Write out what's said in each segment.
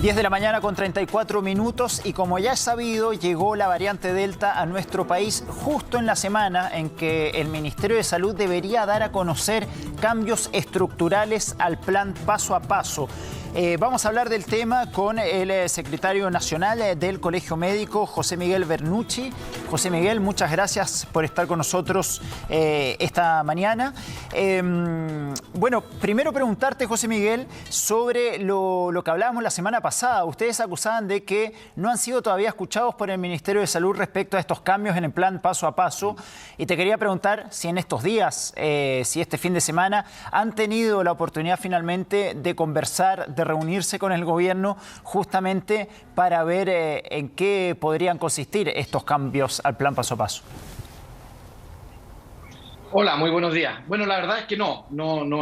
10 de la mañana con 34 minutos y como ya es sabido, llegó la variante Delta a nuestro país justo en la semana en que el Ministerio de Salud debería dar a conocer cambios estructurales al plan paso a paso. Vamos a hablar del tema con el secretario nacional del Colegio Médico, José Miguel Bernucci. José Miguel, muchas gracias por estar con nosotros esta mañana. Bueno, primero preguntarte, José Miguel, sobre lo que hablábamos la semana pasada. Ustedes acusaban de que no han sido todavía escuchados por el Ministerio de Salud respecto a estos cambios en el plan paso a paso. Y te quería preguntar si en estos días, si este fin de semana, han tenido la oportunidad finalmente de conversar, de reunirse con el gobierno justamente para ver en qué podrían consistir estos cambios al plan paso a paso. Hola, muy buenos días. Bueno, la verdad es que no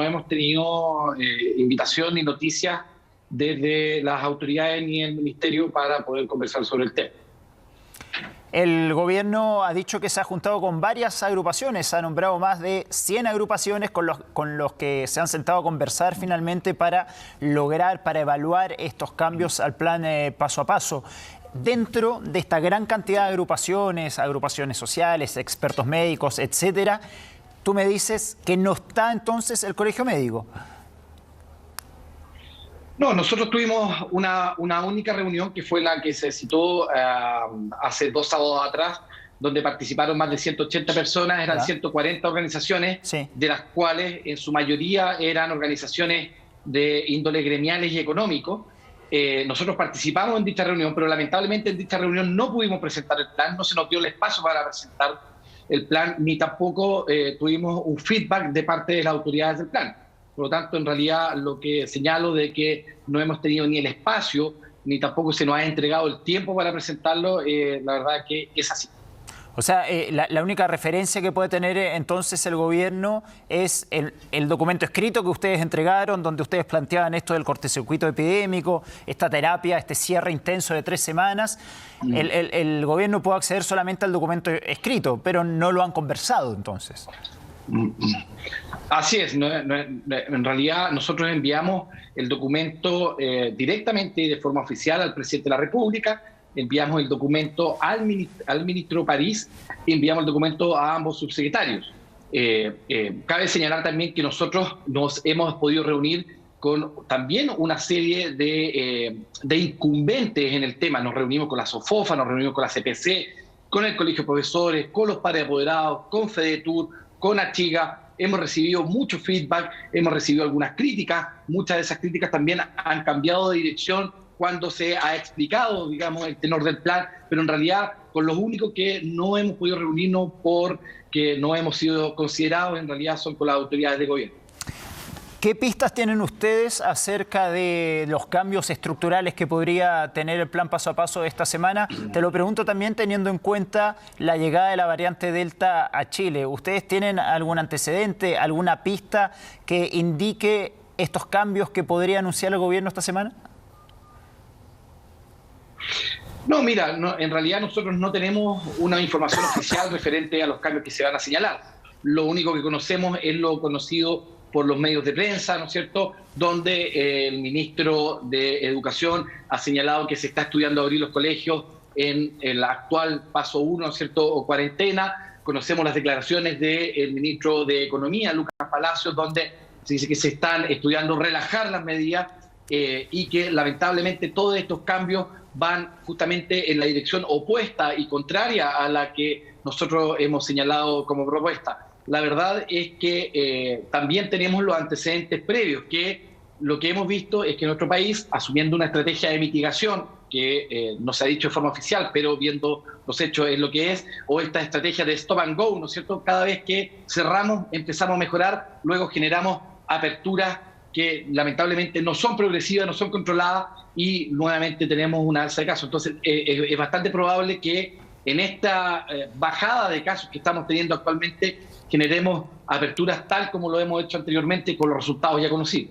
hemos tenido invitación ni noticias desde las autoridades ni el ministerio para poder conversar sobre el tema. El gobierno ha dicho que se ha juntado con varias agrupaciones, ha nombrado más de 100 agrupaciones con los que se han sentado a conversar finalmente para lograr, para evaluar estos cambios al plan paso a paso. Dentro de esta gran cantidad de agrupaciones sociales, expertos médicos, etcétera, tú me dices que no está entonces el Colegio Médico. No, nosotros tuvimos una única reunión que fue la que se citó hace 2 sábados atrás, donde participaron más de 180 personas, eran 140 organizaciones, sí, de las cuales en su mayoría eran organizaciones de índole gremiales y económicos. Nosotros participamos en dicha reunión, pero lamentablemente en dicha reunión no pudimos presentar el plan, no se nos dio el espacio para presentar el plan, ni tampoco tuvimos un feedback de parte de las autoridades del plan. Por lo tanto, en realidad, lo que señalo de que no hemos tenido ni el espacio, ni tampoco se nos ha entregado el tiempo para presentarlo, la verdad es que es así. O sea, la única referencia que puede tener entonces el gobierno es el documento escrito que ustedes entregaron, donde ustedes planteaban esto del cortocircuito epidémico, esta terapia, este cierre intenso de 3 semanas. El gobierno puede acceder solamente al documento escrito, pero no lo han conversado entonces. Así es, en realidad nosotros enviamos el documento directamente y de forma oficial al presidente de la República, enviamos el documento al ministro París y enviamos el documento a ambos subsecretarios. Cabe señalar también que nosotros nos hemos podido reunir con también una serie de incumbentes en el tema. Nos reunimos con la SOFOFA, nos reunimos con la CPC, con el Colegio de Profesores, con los padres apoderados, con FEDETUR, con Achiga. Hemos recibido mucho feedback, hemos recibido algunas críticas. Muchas de esas críticas también han cambiado de dirección cuando se ha explicado, digamos, el tenor del plan, pero en realidad con los únicos que no hemos podido reunirnos porque no hemos sido considerados, en realidad son con las autoridades de gobierno. ¿Qué pistas tienen ustedes acerca de los cambios estructurales que podría tener el plan paso a paso de esta semana? Te lo pregunto también teniendo en cuenta la llegada de la variante Delta a Chile. ¿Ustedes tienen algún antecedente, alguna pista que indique estos cambios que podría anunciar el gobierno esta semana? No, mira, en realidad nosotros no tenemos una información oficial referente a los cambios que se van a señalar. Lo único que conocemos es lo conocido por los medios de prensa, ¿no es cierto?, donde el ministro de Educación ha señalado que se está estudiando abrir los colegios en el actual paso 1, ¿no es cierto?, o cuarentena. Conocemos las declaraciones del ministro de Economía, Lucas Palacios, donde se dice que se están estudiando relajar las medidas y que lamentablemente todos estos cambios van justamente en la dirección opuesta y contraria a la que nosotros hemos señalado como propuesta. La verdad es que también tenemos los antecedentes previos, que lo que hemos visto es que nuestro país, asumiendo una estrategia de mitigación, que no se ha dicho de forma oficial, pero viendo los hechos es lo que es, o esta estrategia de stop and go, ¿no es cierto? Cada vez que cerramos empezamos a mejorar, luego generamos aperturas que lamentablemente no son progresivas, no son controladas y nuevamente tenemos una alza de casos. Entonces es bastante probable que en esta bajada de casos que estamos teniendo actualmente generemos aperturas tal como lo hemos hecho anteriormente con los resultados ya conocidos.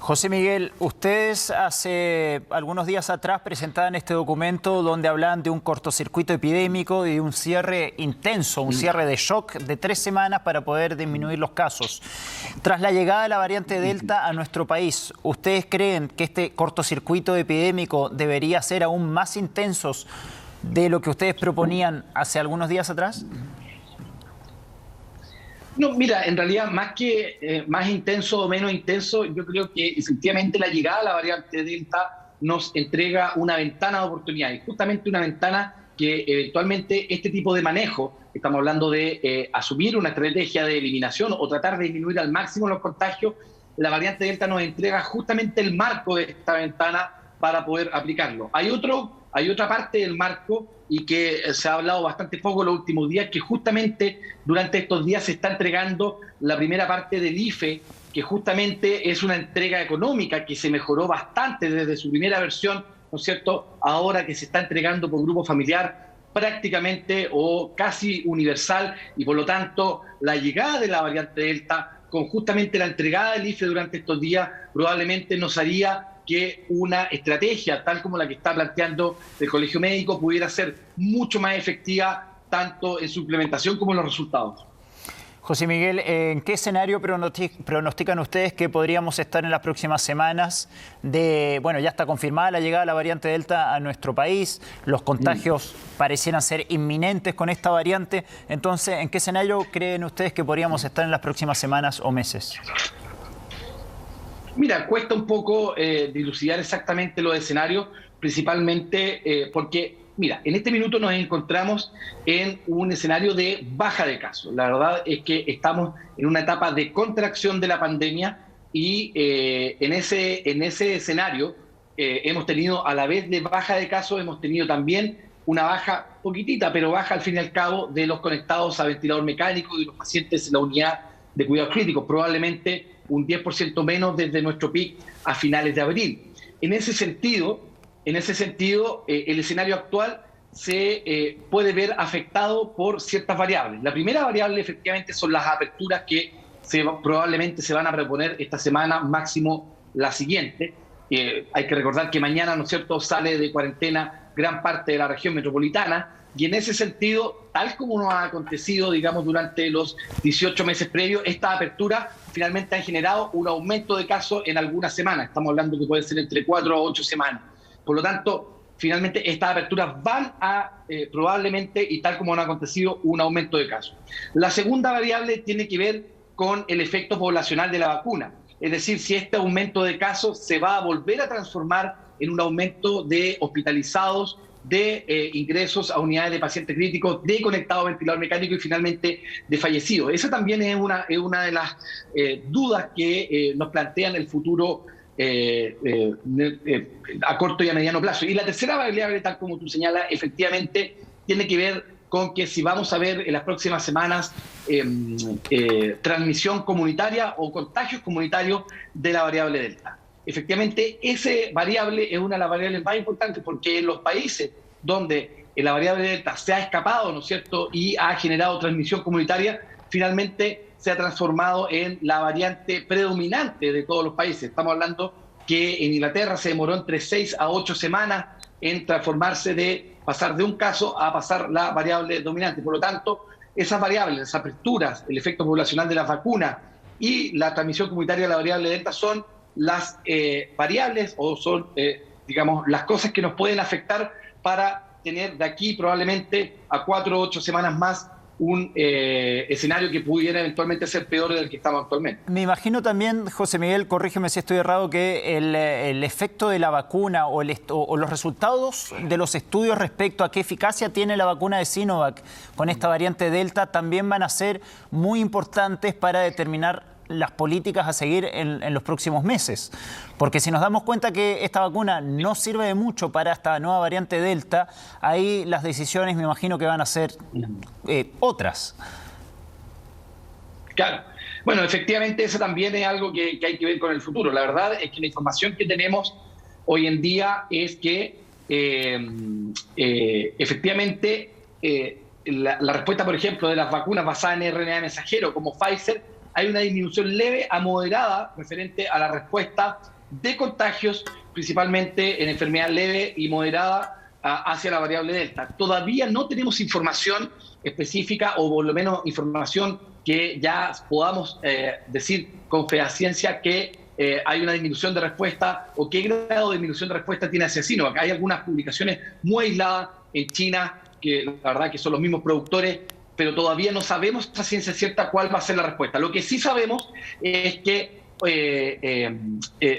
José Miguel, ustedes hace algunos días atrás presentaban este documento donde hablaban de un cortocircuito epidémico y de un cierre intenso, un cierre de shock de 3 semanas para poder disminuir los casos. Tras la llegada de la variante Delta a nuestro país, ¿ustedes creen que este cortocircuito epidémico debería ser aún más intenso de lo que ustedes proponían hace algunos días atrás? No, mira, en realidad más intenso o menos intenso, yo creo que efectivamente la llegada de la variante Delta nos entrega una ventana de oportunidad, y justamente una ventana que eventualmente este tipo de manejo, estamos hablando de asumir una estrategia de eliminación o tratar de disminuir al máximo los contagios, la variante Delta nos entrega justamente el marco de esta ventana para poder aplicarlo. Hay otra parte del marco y que se ha hablado bastante poco en los últimos días, que justamente durante estos días se está entregando la primera parte del IFE, que justamente es una entrega económica que se mejoró bastante desde su primera versión, ¿no es cierto?, ahora que se está entregando por grupo familiar prácticamente o casi universal, y por lo tanto la llegada de la variante Delta con justamente la entregada del IFE durante estos días probablemente nos haría que una estrategia tal como la que está planteando el Colegio Médico pudiera ser mucho más efectiva tanto en su implementación como en los resultados. José Miguel, ¿en qué escenario pronostican ustedes que podríamos estar en las próximas semanas? Bueno, ya está confirmada la llegada de la variante Delta a nuestro país, los contagios parecieran ser inminentes con esta variante, entonces, ¿en qué escenario creen ustedes que podríamos estar en las próximas semanas o meses? Mira, cuesta un poco dilucidar exactamente los escenarios, principalmente porque, mira, en este minuto nos encontramos en un escenario de baja de casos. La verdad es que estamos en una etapa de contracción de la pandemia y en ese escenario hemos tenido, a la vez de baja de casos, hemos tenido también una baja poquitita, pero baja al fin y al cabo, de los conectados a ventilador mecánico y los pacientes en la unidad de cuidados críticos, probablemente un 10% menos desde nuestro pic a finales de abril. En ese sentido, el escenario actual se puede ver afectado por ciertas variables. La primera variable efectivamente son las aperturas que probablemente se van a proponer esta semana, máximo la siguiente. Hay que recordar que mañana, ¿no es cierto?, sale de cuarentena gran parte de la región metropolitana, y en ese sentido, tal como nos ha acontecido, digamos, durante los 18 meses previos, estas aperturas finalmente han generado un aumento de casos en algunas semanas. Estamos hablando que puede ser entre 4 a 8 semanas. Por lo tanto, finalmente estas aperturas van a probablemente, y tal como han acontecido, un aumento de casos. La segunda variable tiene que ver con el efecto poblacional de la vacuna. Es decir, si este aumento de casos se va a volver a transformar en un aumento de hospitalizados, de ingresos a unidades de pacientes críticos, de conectados a ventilador mecánico y finalmente de fallecidos. Esa también es una de las dudas que nos plantean el futuro a corto y a mediano plazo. Y la tercera variable, tal como tú señalas, efectivamente tiene que ver con que si vamos a ver en las próximas semanas transmisión comunitaria o contagios comunitarios de la variable Delta. Efectivamente, esa variable es una de las variables más importantes, porque en los países donde la variable Delta se ha escapado, ¿no es cierto?, y ha generado transmisión comunitaria, finalmente se ha transformado en la variante predominante de todos los países. Estamos hablando que en Inglaterra se demoró entre 6 a 8 semanas en transformarse de pasar de un caso a pasar la variable dominante. Por lo tanto, esas variables, las aperturas, el efecto poblacional de las vacunas y la transmisión comunitaria de la variable Delta son las variables o son, digamos, las cosas que nos pueden afectar para tener de aquí probablemente a 4 o 8 semanas más un escenario que pudiera eventualmente ser peor del que estamos actualmente. Me imagino también, José Miguel, corrígeme si estoy errado, que el efecto de la vacuna o los resultados de los estudios respecto a qué eficacia tiene la vacuna de Sinovac con esta variante Delta también van a ser muy importantes para determinar las políticas a seguir en los próximos meses. Porque si nos damos cuenta que esta vacuna no sirve de mucho para esta nueva variante Delta, ahí las decisiones me imagino que van a ser otras. Claro. Bueno, efectivamente eso también es algo que hay que ver con el futuro. La verdad es que la información que tenemos hoy en día es que efectivamente la respuesta, por ejemplo, de las vacunas basadas en RNA mensajero como Pfizer hay una disminución leve a moderada referente a la respuesta de contagios, principalmente en enfermedad leve y moderada hacia la variable Delta. Todavía no tenemos información específica, o por lo menos información que ya podamos decir con fehaciencia que hay una disminución de respuesta o qué grado de disminución de respuesta tiene hacia Sinovac. Hay algunas publicaciones muy aisladas en China, que la verdad que son los mismos productores, pero todavía no sabemos a ciencia cierta cuál va a ser la respuesta. Lo que sí sabemos es que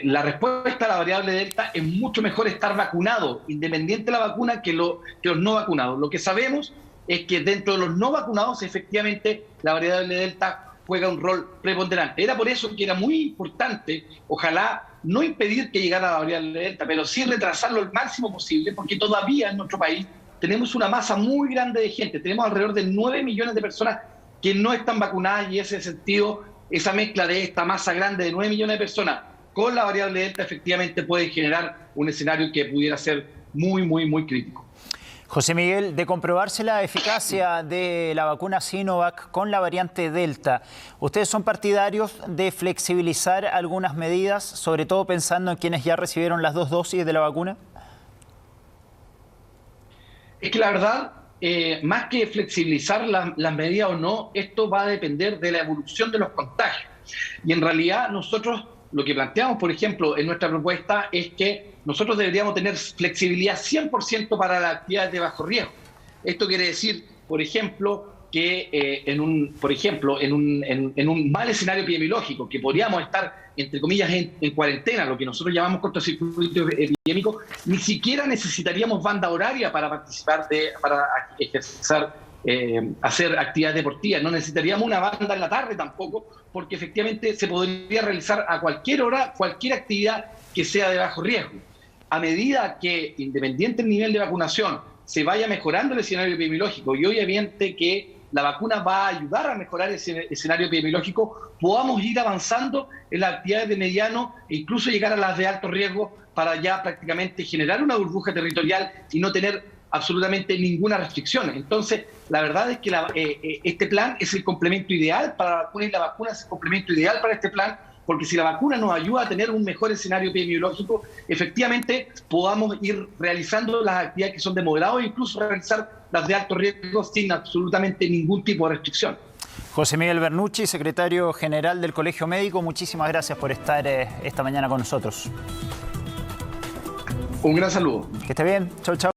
la respuesta a la variable Delta es mucho mejor estar vacunado, independiente de la vacuna, que los no vacunados. Lo que sabemos es que dentro de los no vacunados, efectivamente, la variable Delta juega un rol preponderante. Era por eso que era muy importante, ojalá no impedir que llegara la variable Delta, pero sí retrasarlo el máximo posible, porque todavía en nuestro país tenemos una masa muy grande de gente. Tenemos alrededor de 9 millones de personas que no están vacunadas, y en ese sentido, esa mezcla de esta masa grande de 9 millones de personas con la variable Delta efectivamente puede generar un escenario que pudiera ser muy, muy, muy crítico. José Miguel, de comprobarse la eficacia de la vacuna Sinovac con la variante Delta, ¿ustedes son partidarios de flexibilizar algunas medidas, sobre todo pensando en quienes ya recibieron las 2 dosis de la vacuna? Es que la verdad, más que flexibilizar las medidas o no, esto va a depender de la evolución de los contagios. Y en realidad nosotros lo que planteamos, por ejemplo, en nuestra propuesta es que nosotros deberíamos tener flexibilidad 100% para las actividades de bajo riesgo. Esto quiere decir, por ejemplo, que en un mal escenario epidemiológico, que podríamos estar, entre comillas, en cuarentena, lo que nosotros llamamos cortocircuito epidémico, ni siquiera necesitaríamos banda horaria para participar, para ejercer, hacer actividades deportivas. No necesitaríamos una banda en la tarde tampoco, porque efectivamente se podría realizar a cualquier hora cualquier actividad que sea de bajo riesgo. A medida que, independiente del nivel de vacunación, se vaya mejorando el escenario epidemiológico, y obviamente que la vacuna va a ayudar a mejorar ese escenario epidemiológico, podamos ir avanzando en las actividades de mediano e incluso llegar a las de alto riesgo, para ya prácticamente generar una burbuja territorial y no tener absolutamente ninguna restricción. Entonces, la verdad es que este plan es el complemento ideal para la vacuna, y la vacuna es el complemento ideal para este plan, porque si la vacuna nos ayuda a tener un mejor escenario epidemiológico, efectivamente podamos ir realizando las actividades que son de moderado e incluso realizar las de alto riesgo sin absolutamente ningún tipo de restricción. José Miguel Bernucci, secretario general del Colegio Médico, muchísimas gracias por estar esta mañana con nosotros. Un gran saludo. Que esté bien. Chau, chau.